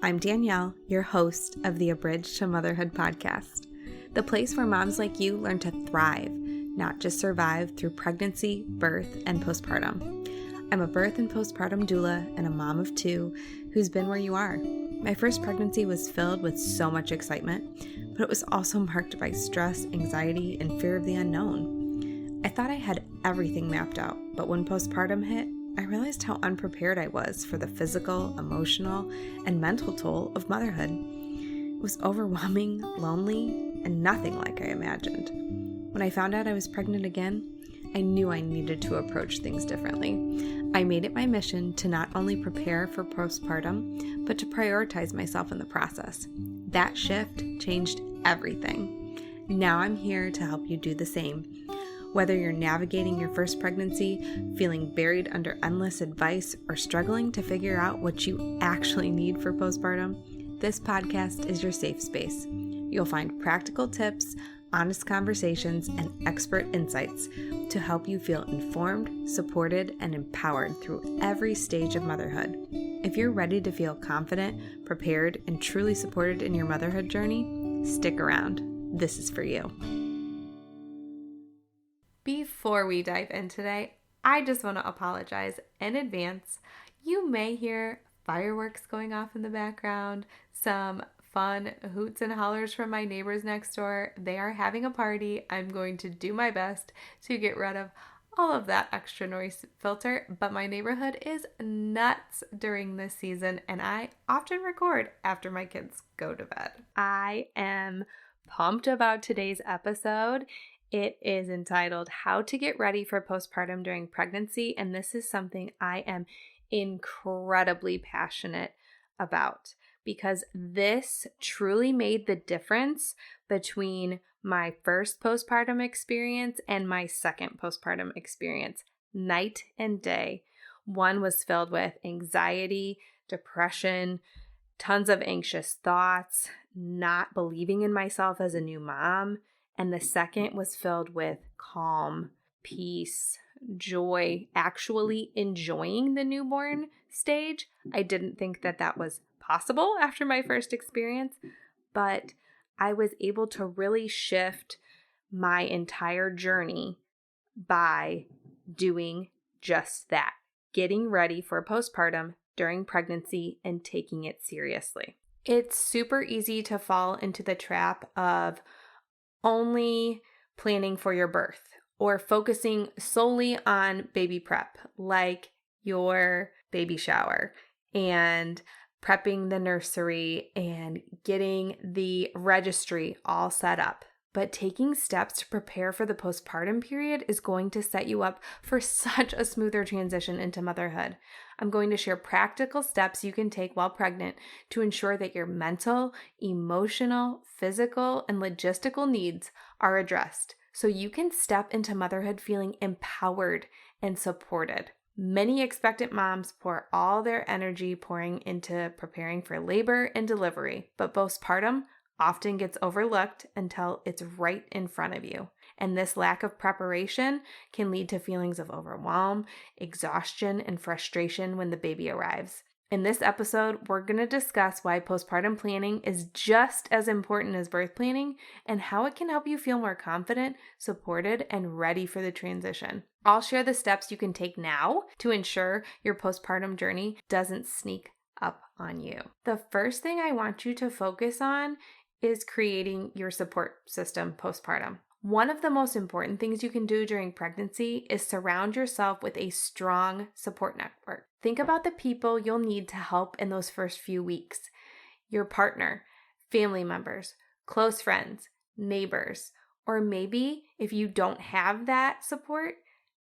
I'm Danielle, your host of the Abridged to Motherhood podcast, the place where moms like you learn to thrive, not just survive through pregnancy, birth, and postpartum. I'm a birth and postpartum doula and a mom of two who's been where you are. My first pregnancy was filled with so much excitement, but it was also marked by stress, anxiety, and fear of the unknown. I thought I had everything mapped out, but when postpartum hit, I realized how unprepared I was for the physical, emotional, and mental toll of motherhood. It was overwhelming, lonely, and nothing like I imagined. When I found out I was pregnant again, I knew I needed to approach things differently. I made it my mission to not only prepare for postpartum, but to prioritize myself in the process. That shift changed everything. Now I'm here to help you do the same. Whether you're navigating your first pregnancy, feeling buried under endless advice, or struggling to figure out what you actually need for postpartum, this podcast is your safe space. You'll find practical tips, honest conversations, and expert insights to help you feel informed, supported, and empowered through every stage of motherhood. If you're ready to feel confident, prepared, and truly supported in your motherhood journey, stick around. This is for you. Before we dive in today, I just want to apologize in advance. You may hear fireworks going off in the background, some fun hoots and hollers from my neighbors next door. They are having a party. I'm going to do my best to get rid of all of that extra noise filter, but my neighborhood is nuts during this season, and I often record after my kids go to bed. I am pumped about today's episode. It is entitled How to Get Ready for Postpartum During Pregnancy, and this is something I am incredibly passionate about because this truly made the difference between my first postpartum experience and my second postpartum experience, night and day. One was filled with anxiety, depression, tons of anxious thoughts, not believing in myself as a new mom. And the second was filled with calm, peace, joy, actually enjoying the newborn stage. I didn't think that that was possible after my first experience, but I was able to really shift my entire journey by doing just that, getting ready for postpartum during pregnancy and taking it seriously. It's super easy to fall into the trap of only planning for your birth or focusing solely on baby prep, like your baby shower and prepping the nursery and getting the registry all set up. But taking steps to prepare for the postpartum period is going to set you up for such a smoother transition into motherhood. I'm going to share practical steps you can take while pregnant to ensure that your mental, emotional, physical, and logistical needs are addressed so you can step into motherhood feeling empowered and supported. Many expectant moms pour all their energy pouring into preparing for labor and delivery, but postpartum often gets overlooked until it's right in front of you. And this lack of preparation can lead to feelings of overwhelm, exhaustion, and frustration when the baby arrives. In this episode, we're going to discuss why postpartum planning is just as important as birth planning and how it can help you feel more confident, supported, and ready for the transition. I'll share the steps you can take now to ensure your postpartum journey doesn't sneak up on you. The first thing I want you to focus on is creating your support system postpartum. One of the most important things you can do during pregnancy is surround yourself with a strong support network. Think about the people you'll need to help in those first few weeks. Your partner, family members, close friends, neighbors, or maybe if you don't have that support,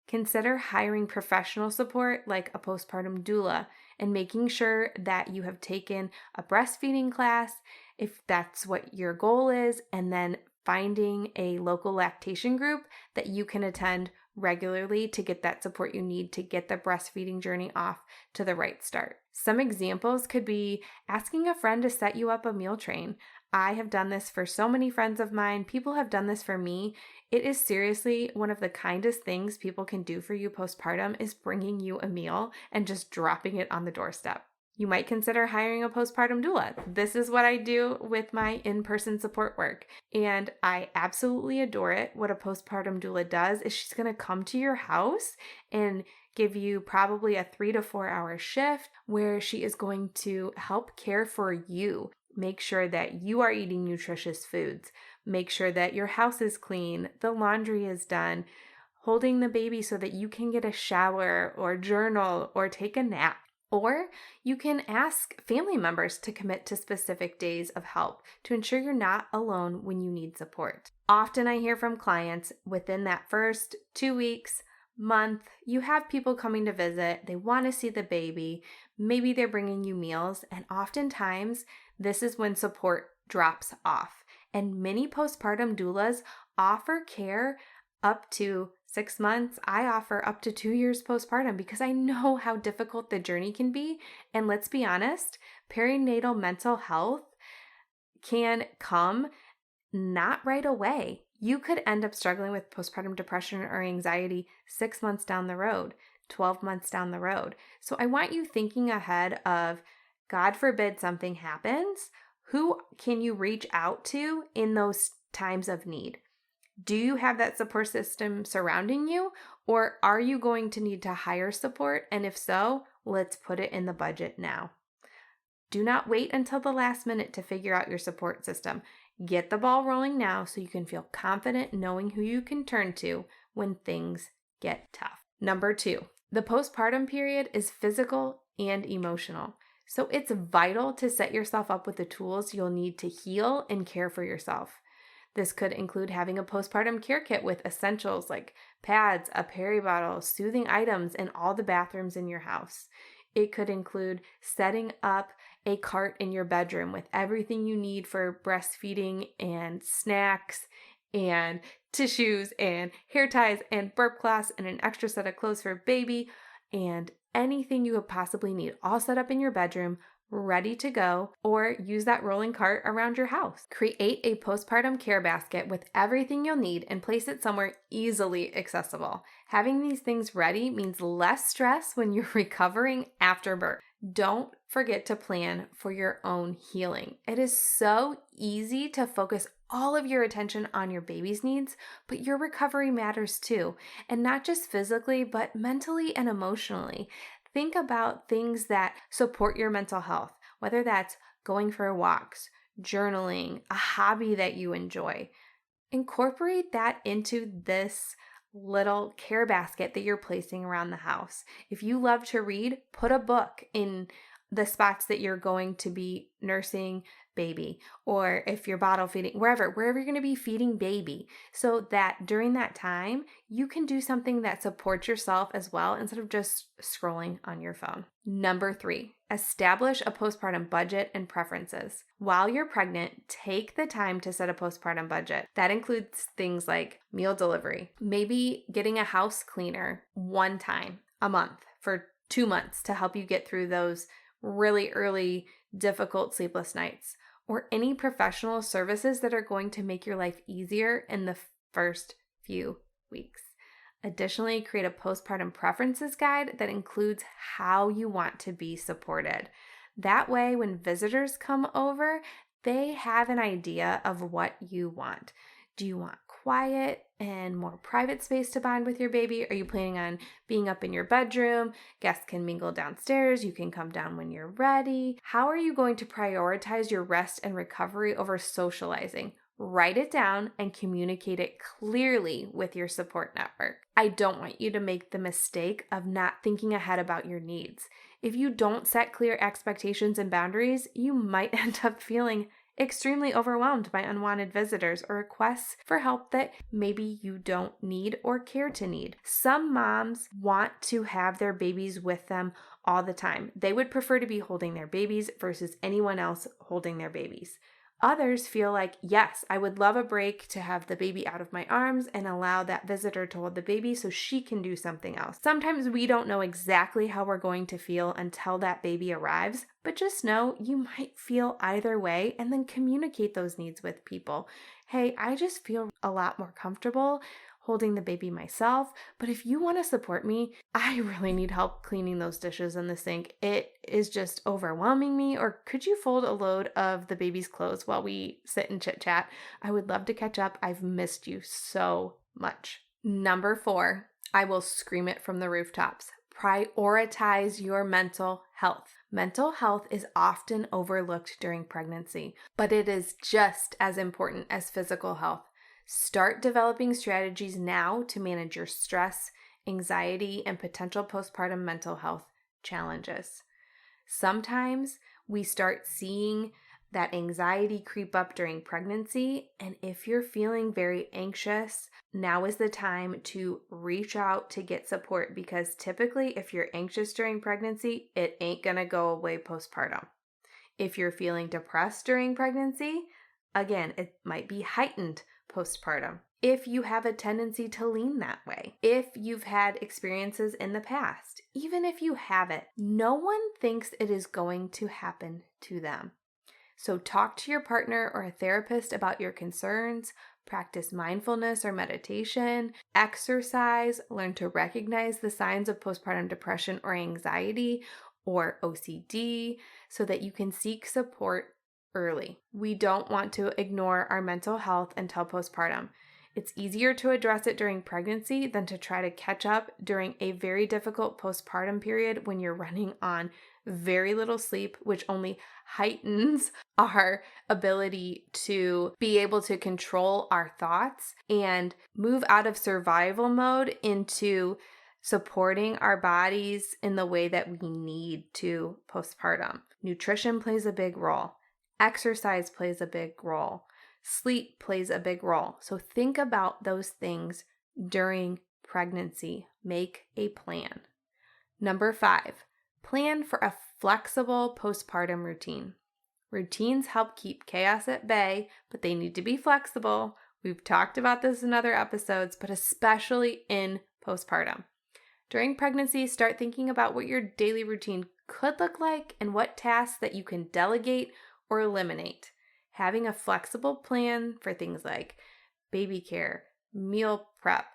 consider hiring professional support like a postpartum doula and making sure that you have taken a breastfeeding class if that's what your goal is, and then finding a local lactation group that you can attend regularly to get that support you need to get the breastfeeding journey off to the right start. Some examples could be asking a friend to set you up a meal train. I have done this for so many friends of mine. People have done this for me. It is seriously one of the kindest things people can do for you postpartum is bringing you a meal and just dropping it on the doorstep. You might consider hiring a postpartum doula. This is what I do with my in-person support work, and I absolutely adore it. What a postpartum doula does is she's going to come to your house and give you probably a 3 to 4 hour shift where she is going to help care for you. Make sure that you are eating nutritious foods. Make sure that your house is clean, the laundry is done, holding the baby so that you can get a shower or journal or take a nap. Or you can ask family members to commit to specific days of help to ensure you're not alone when you need support. Often I hear from clients within that first 2 weeks, month, you have people coming to visit, they want to see the baby, maybe they're bringing you meals, and oftentimes this is when support drops off. And many postpartum doulas offer care up to 6 months. I offer up to 2 years postpartum because I know how difficult the journey can be. And let's be honest, perinatal mental health can come not right away. You could end up struggling with postpartum depression or anxiety 6 months down the road, 12 months down the road. So I want you thinking ahead of, God forbid something happens, who can you reach out to in those times of need? Do you have that support system surrounding you, or are you going to need to hire support? And if so, let's put it in the budget now. Do not wait until the last minute to figure out your support system. Get the ball rolling now so you can feel confident knowing who you can turn to when things get tough. Number 2, the postpartum period is physical and emotional. So it's vital to set yourself up with the tools you'll need to heal and care for yourself. This could include having a postpartum care kit with essentials like pads, a peri bottle, soothing items in all the bathrooms in your house. It could include setting up a cart in your bedroom with everything you need for breastfeeding and snacks and tissues and hair ties and burp cloths and an extra set of clothes for baby and anything you could possibly need, all set up in your bedroom, ready to go, or use that rolling cart around your house. Create a postpartum care basket with everything you'll need and place it somewhere easily accessible. Having these things ready means less stress when you're recovering after birth. Don't forget to plan for your own healing. It is so easy to focus all of your attention on your baby's needs, but your recovery matters too, and not just physically, but mentally and emotionally. Think about things that support your mental health, whether that's going for walks, journaling, a hobby that you enjoy. Incorporate that into this little care basket that you're placing around the house. If you love to read, put a book in the spots that you're going to be nursing baby, or if you're bottle feeding, wherever you're going to be feeding baby, so that during that time, you can do something that supports yourself as well instead of just scrolling on your phone. Number 3, establish a postpartum budget and preferences. While you're pregnant, take the time to set a postpartum budget. That includes things like meal delivery, maybe getting a house cleaner one time a month for 2 months to help you get through those really early, difficult sleepless nights, or any professional services that are going to make your life easier in the first few weeks. Additionally, create a postpartum preferences guide that includes how you want to be supported. That way, when visitors come over, they have an idea of what you want. Do you want quiet and more private space to bond with your baby? Are you planning on being up in your bedroom? Guests can mingle downstairs. You can come down when you're ready. How are you going to prioritize your rest and recovery over socializing? Write it down and communicate it clearly with your support network. I don't want you to make the mistake of not thinking ahead about your needs. If you don't set clear expectations and boundaries, you might end up feeling extremely overwhelmed by unwanted visitors or requests for help that maybe you don't need or care to need. Some moms want to have their babies with them all the time. They would prefer to be holding their babies versus anyone else holding their babies. Others feel like, yes, I would love a break to have the baby out of my arms and allow that visitor to hold the baby so she can do something else. Sometimes we don't know exactly how we're going to feel until that baby arrives, but just know you might feel either way and then communicate those needs with people. Hey, I just feel a lot more comfortable holding the baby myself. But if you want to support me, I really need help cleaning those dishes in the sink. It is just overwhelming me. Or could you fold a load of the baby's clothes while we sit and chit chat? I would love to catch up. I've missed you so much. Number 4, I will scream it from the rooftops. Prioritize your mental health. Mental health is often overlooked during pregnancy, but it is just as important as physical health. Start developing strategies now to manage your stress, anxiety, and potential postpartum mental health challenges. Sometimes we start seeing that anxiety creep up during pregnancy, and if you're feeling very anxious, now is the time to reach out to get support, because typically if you're anxious during pregnancy, it ain't gonna go away postpartum. If you're feeling depressed during pregnancy, again, it might be heightened postpartum. If you have a tendency to lean that way, if you've had experiences in the past, even if you haven't, no one thinks it is going to happen to them. So talk to your partner or a therapist about your concerns, practice mindfulness or meditation, exercise, learn to recognize the signs of postpartum depression or anxiety or OCD so that you can seek support early. We don't want to ignore our mental health until postpartum. It's easier to address it during pregnancy than to try to catch up during a very difficult postpartum period when you're running on very little sleep, which only heightens our ability to be able to control our thoughts and move out of survival mode into supporting our bodies in the way that we need to postpartum. Nutrition plays a big role. Exercise plays a big role. Sleep plays a big role. So think about those things during pregnancy. Make a plan. Number 5, plan for a flexible postpartum routine. Routines help keep chaos at bay, but they need to be flexible. We've talked about this in other episodes, but especially in postpartum. During pregnancy, start thinking about what your daily routine could look like and what tasks that you can delegate or eliminate. Having a flexible plan for things like baby care, meal prep,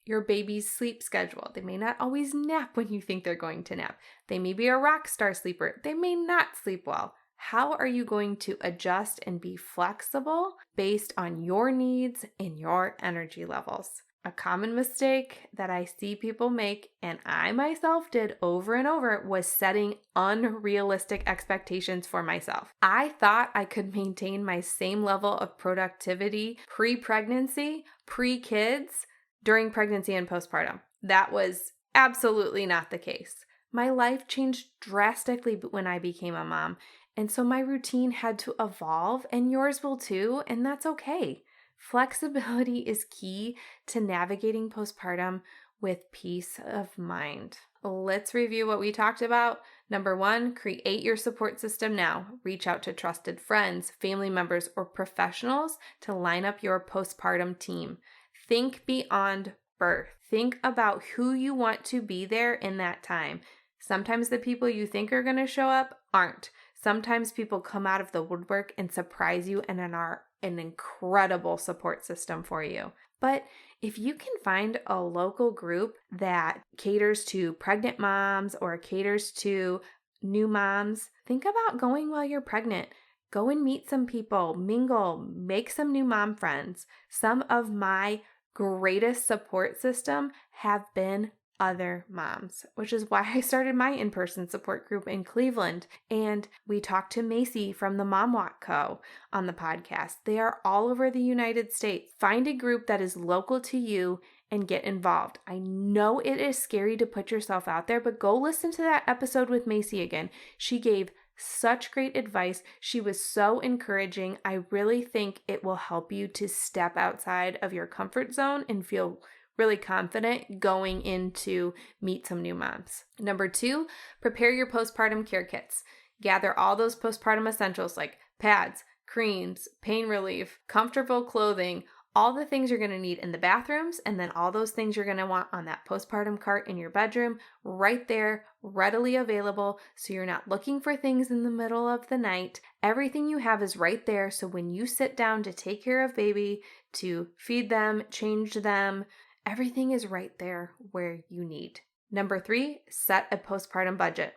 your baby's sleep schedule. They may not always nap when you think they're going to nap. They may be a rock star sleeper. They may not sleep well. How are you going to adjust and be flexible based on your needs and your energy levels? A common mistake that I see people make, and I myself did over and over, was setting unrealistic expectations for myself. I thought I could maintain my same level of productivity pre-pregnancy, pre-kids, during pregnancy and postpartum. That was absolutely not the case. My life changed drastically when I became a mom, and so my routine had to evolve, and yours will too, and that's okay. Flexibility is key to navigating postpartum with peace of mind. Let's review what we talked about. Number 1, create your support system now. Reach out to trusted friends, family members, or professionals to line up your postpartum team. Think beyond birth. Think about who you want to be there in that time. Sometimes the people you think are going to show up aren't. Sometimes people come out of the woodwork and surprise you and are an incredible support system for you. But if you can find a local group that caters to pregnant moms or caters to new moms, think about going while you're pregnant. Go and meet some people, mingle, make some new mom friends. Some of my greatest support system have been other moms, which is why I started my in-person support group in Cleveland. And we talked to Macy from the Mom Walk Co. on the podcast. They are all over the United States. Find a group that is local to you and get involved. I know it is scary to put yourself out there, but go listen to that episode with Macy again. She gave such great advice. She was so encouraging. I really think it will help you to step outside of your comfort zone and feel really confident going into meet some new moms. Number 2, prepare your postpartum care kits. Gather all those postpartum essentials like pads, creams, pain relief, comfortable clothing, all the things you're going to need in the bathrooms, and then all those things you're going to want on that postpartum cart in your bedroom, right there, readily available, so you're not looking for things in the middle of the night. Everything you have is right there, so when you sit down to take care of baby, to feed them, change them, everything is right there where you need. Number 3, set a postpartum budget.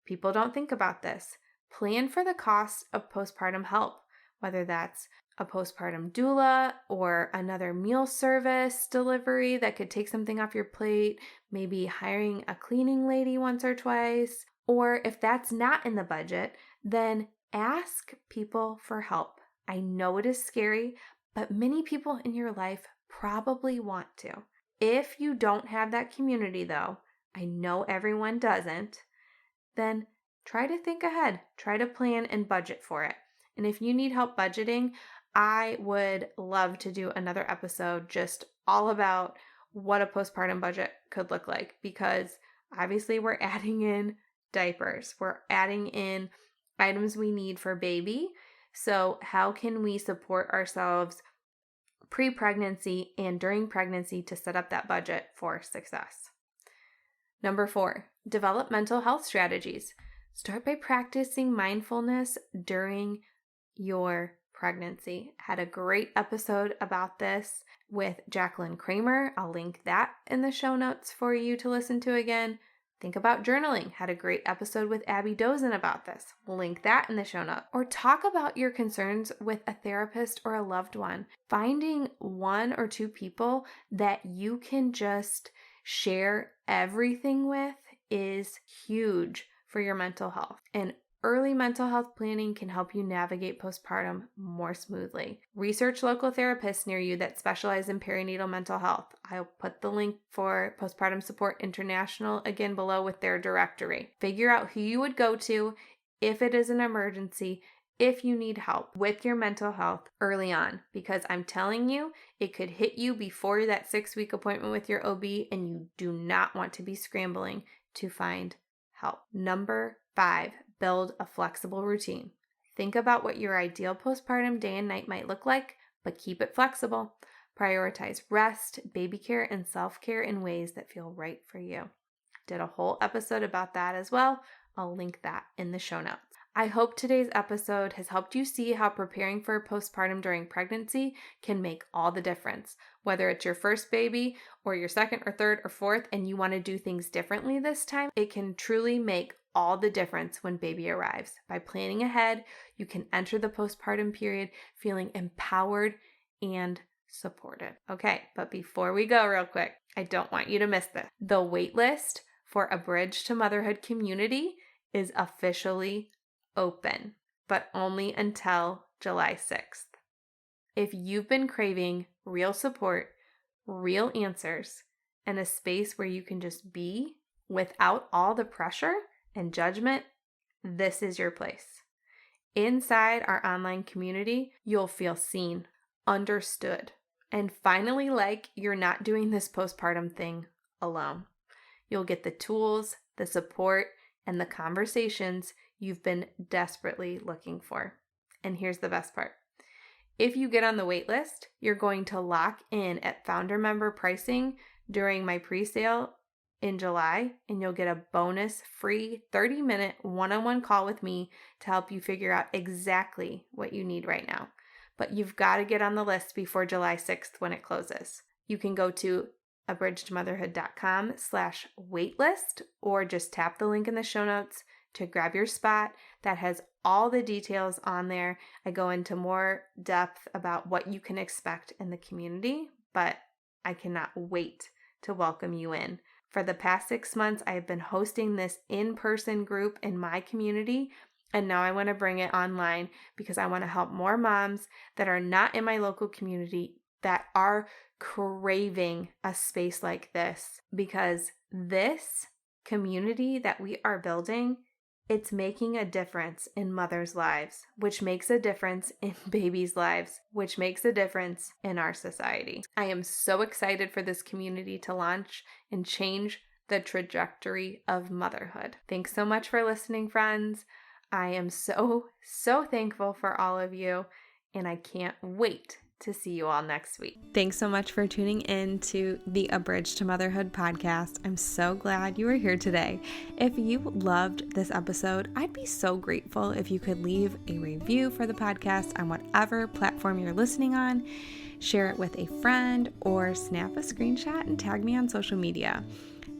People don't think about this. Plan for the cost of postpartum help, whether that's a postpartum doula or another meal service delivery that could take something off your plate, maybe hiring a cleaning lady once or twice. Or if that's not in the budget, then ask people for help. I know it is scary, but many people in your life probably want to. If you don't have that community though, I know everyone doesn't, then try to think ahead. Try to plan and budget for it. And if you need help budgeting, I would love to do another episode just all about what a postpartum budget could look like, because obviously we're adding in diapers. We're adding in items we need for baby. So how can we support ourselves pre-pregnancy and during pregnancy to set up that budget for success? Number 4, develop mental health strategies. Start by practicing mindfulness during your pregnancy. Had a great episode about this with Jacqueline Kramer. I'll link that in the show notes for you to listen to again. Think about journaling. Had a great episode with Abby Dozen about this. We'll link that in the show notes. Or talk about your concerns with a therapist or a loved one. Finding 1 or 2 people that you can just share everything with is huge for your mental health. And early mental health planning can help you navigate postpartum more smoothly. Research local therapists near you that specialize in perinatal mental health. I'll put the link for Postpartum Support International again below with their directory. Figure out who you would go to if it is an emergency, if you need help with your mental health early on, because I'm telling you, it could hit you before that 6-week appointment with your OB, and you do not want to be scrambling to find help. Number 5, build a flexible routine. Think about what your ideal postpartum day and night might look like, but keep it flexible. Prioritize rest, baby care, and self-care in ways that feel right for you. Did a whole episode about that as well. I'll link that in the show notes. I hope today's episode has helped you see how preparing for postpartum during pregnancy can make all the difference. Whether it's your first baby or your second or third or fourth and you want to do things differently this time, it can truly make all the difference when baby arrives. By planning ahead, you can enter the postpartum period feeling empowered and supported. Okay, but before we go real quick, I don't want you to miss this. The waitlist for a Bridge to Motherhood community is officially open, but only until July 6th. If you've been craving real support, real answers, and a space where you can just be without all the pressure and judgment, this is your place. Inside our online community, you'll feel seen, understood, and finally like you're not doing this postpartum thing alone. You'll get the tools, the support, and the conversations you've been desperately looking for. And here's the best part. If you get on the wait list, you're going to lock in at founder member pricing during my pre-sale in July, and you'll get a bonus free 30-minute one-on-one call with me to help you figure out exactly what you need right now. But you've got to get on the list before July 6th when it closes. You can go to abridgetomotherhood.com/waitlist or just tap the link in the show notes to grab your spot. That has all the details on there. I go into more depth about what you can expect in the community, but I cannot wait to welcome you in. For the past 6 months, I have been hosting this in-person group in my community, and now I want to bring it online because I want to help more moms that are not in my local community that are craving a space like this, because this community that we are building, it's making a difference in mothers' lives, which makes a difference in babies' lives, which makes a difference in our society. I am so excited for this community to launch and change the trajectory of motherhood. Thanks so much for listening, friends. I am so thankful for all of you, and I can't wait to see you all next week. Thanks so much for tuning in to the A Bridge to Motherhood podcast. I'm so glad you are here today. If you loved this episode, I'd be so grateful if you could leave a review for the podcast on whatever platform you're listening on, share it with a friend, or snap a screenshot and tag me on social media.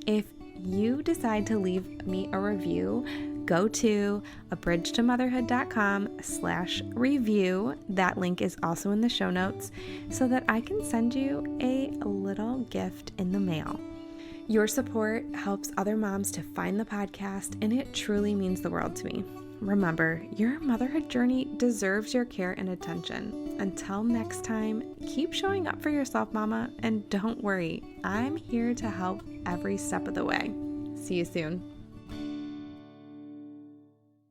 If you decide to leave me a review, go to abridgetomotherhood.com/review. That link is also in the show notes so that I can send you a little gift in the mail. Your support helps other moms to find the podcast, and it truly means the world to me. Remember, your motherhood journey deserves your care and attention. Until next time, keep showing up for yourself, mama, and don't worry, I'm here to help every step of the way. See you soon.